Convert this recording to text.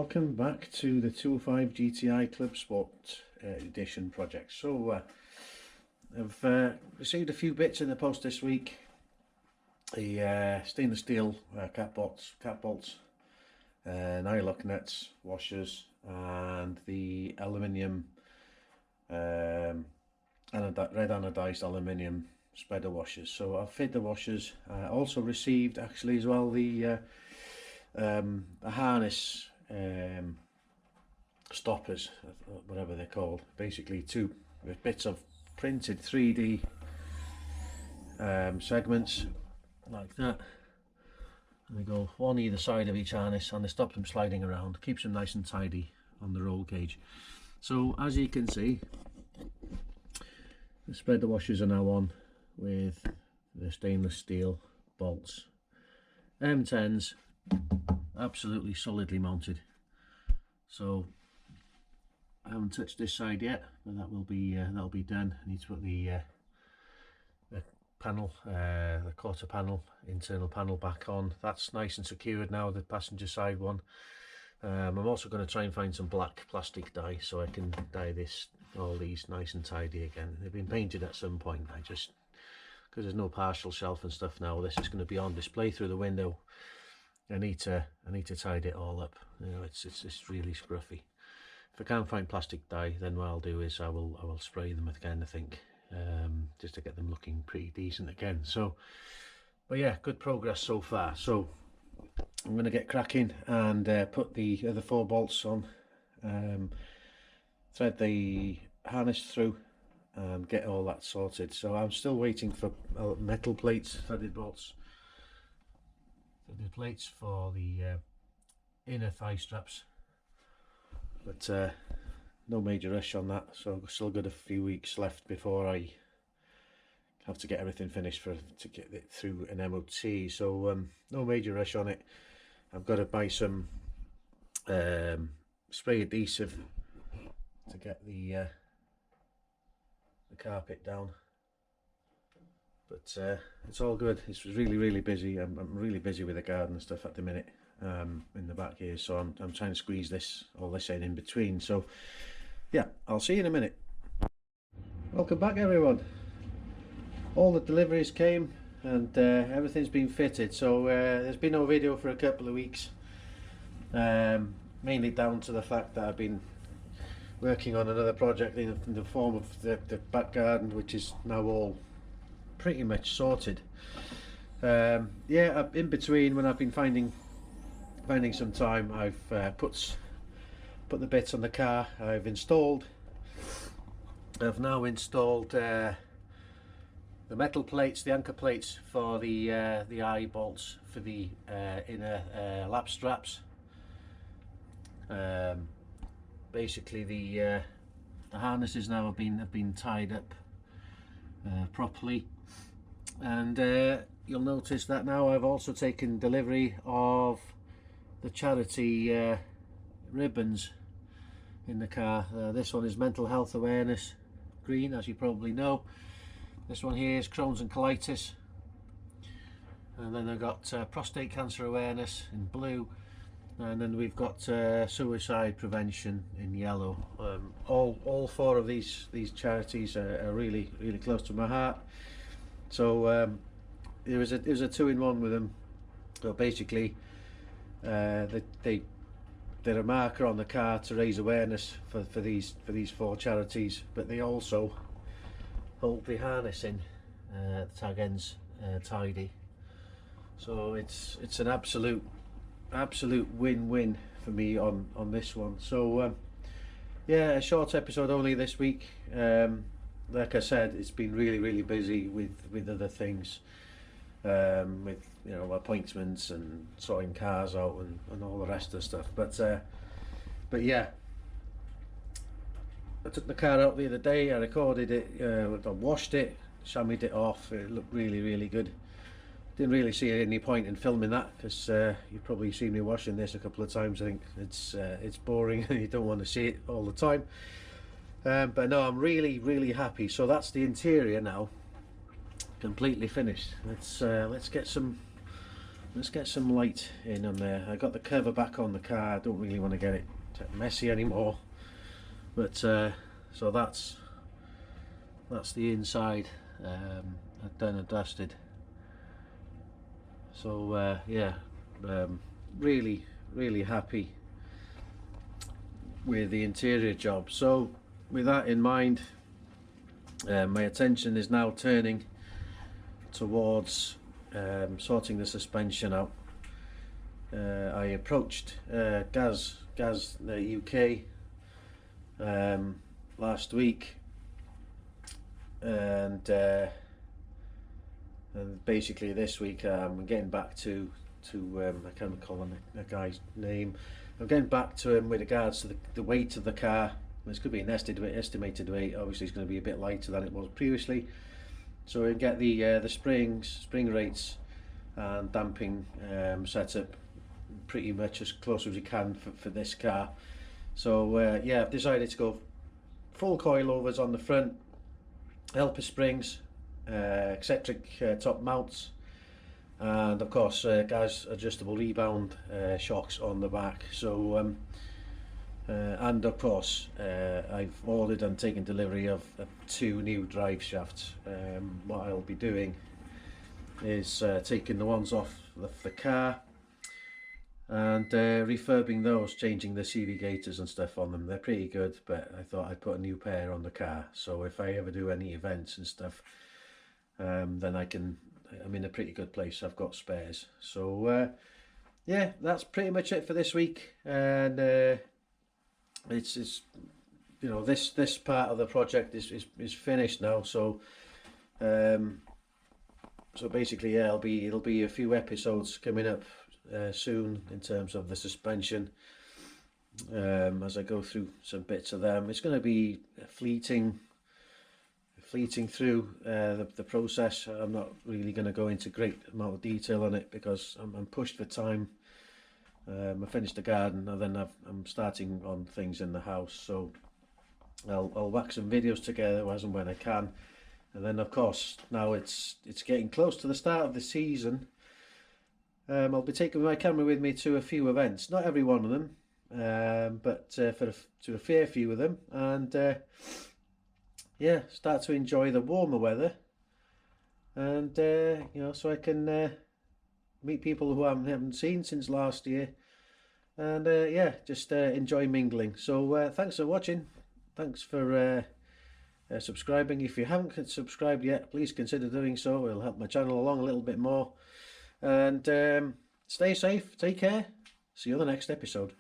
welcome back to the 205 GTI Club Sport edition project. So I've received a few bits in the post this week. The stainless steel cap bolts, nylock nuts, washers, and the aluminium red anodized aluminium spreader washers. So I've fitted the washers. I also received actually as well the harness stoppers, whatever they're called, basically two bits of printed 3D segments like that, and they go one either side of each harness, and they stop them sliding around, keeps them nice and tidy on the roll cage. So as you can see, the spreader washers are now on with the stainless steel bolts, M10s, absolutely solidly mounted. So I haven't touched this side yet, but that will be that'll be done. I need to put the panel, the quarter panel, internal panel back on. That's nice and secured now, the passenger side one. I'm also going to try and find some black plastic dye so I can dye all these nice and tidy again. They've been painted at some point. I just, because there's no partial shelf and stuff now, this is going to be on display through the window. I need to tidy it all up. You know, it's really scruffy. If I can't find plastic dye, then what I'll do is I will spray them again, I think, just to get them looking pretty decent again. So, but yeah, good progress so far. So I'm going to get cracking and put the other 4 bolts on, thread the harness through, and get all that sorted. So I'm still waiting for metal plates, threaded bolts. The plates for the inner thigh straps, but no major rush on that. So I've still got a few weeks left before I have to get everything finished to get it through an MOT. So no major rush on it. I've got to buy some spray adhesive to get the carpet down. But it's all good. It's really busy. I'm really busy with the garden and stuff at the minute, in the back here. So I'm trying to squeeze all this in between. So yeah, I'll see you in a minute. Welcome back, everyone. All the deliveries came and everything's been fitted. So there's been no video for a couple of weeks, mainly down to the fact that I've been working on another project in the form of the back garden, which is now all pretty much sorted. Yeah, in between, when I've been finding some time, I've put the bits on the car. I've now installed the metal plates, the anchor plates for the eye bolts for the inner lap straps. Basically the harnesses now have been tied up properly. And you'll notice that now I've also taken delivery of the charity ribbons in the car. This one is mental health awareness, green, as you probably know. This one here is Crohn's and colitis, and then I've got prostate cancer awareness in blue, and then we've got suicide prevention in yellow. All 4 of these charities are really close to my heart. So there was a 2-in-1 with them. So basically they're a marker on the car to raise awareness for these 4 charities, but they also hold the harness in, the tag ends tidy. So it's an absolute win-win for me on this one. So yeah, a short episode only this week. Like I said, it's been really busy with other things, with, you know, appointments and sorting cars out and all the rest of the stuff. But yeah, I took the car out the other day. I recorded it, I washed it, chamoised it off. It looked really good. Didn't really see any point in filming that, because you've probably seen me washing this a couple of times. I think it's boring and you don't want to see it all the time. But no, I'm really happy. So that's the interior now, completely finished. Let's get some let's get some light in on there. I got the cover back on the car. I don't really want to get it messy anymore, but so that's the inside, done and dusted. So yeah, really happy with the interior job. So with that in mind, my attention is now turning towards sorting the suspension out. I approached Gaz the UK last week, and basically this week I'm getting back to I can't recall the guy's name. I'm getting back to him with regards to the weight of the car. This could be an estimated weight. Obviously it's going to be a bit lighter than it was previously, so we can get the spring rates and damping set up pretty much as close as we can for this car. So yeah, I've decided to go full coilovers on the front, helper springs, eccentric top mounts, and of course Gaz adjustable rebound shocks on the back. So and of course I've ordered and taken delivery of 2 new drive shafts. What I'll be doing is taking the ones off the car and refurbing those, changing the CV gaiters and stuff on them. They're pretty good, but I thought I'd put a new pair on the car, so if I ever do any events and stuff, then I'm in a pretty good place. I've got spares. So yeah, that's pretty much it for this week, and it's you know, this part of the project is finished now. So so basically, yeah, it'll be a few episodes coming up soon in terms of the suspension, as I go through some bits of them. It's going to be fleeting through the process. I'm not really going to go into great amount of detail on it because I'm pushed for time. I finished the garden and then I'm starting on things in the house, so I'll whack some videos together as and when I can. And then of course, now it's getting close to the start of the season. I'll be taking my camera with me to a few events, not every one of them, but to a fair few of them, and yeah, start to enjoy the warmer weather, and you know, so I can meet people who I haven't seen since last year, and yeah, just enjoy mingling. So thanks for watching. Thanks for subscribing. If you haven't subscribed yet, please consider doing so. It'll help my channel along a little bit more. And stay safe, take care, see you on the next episode.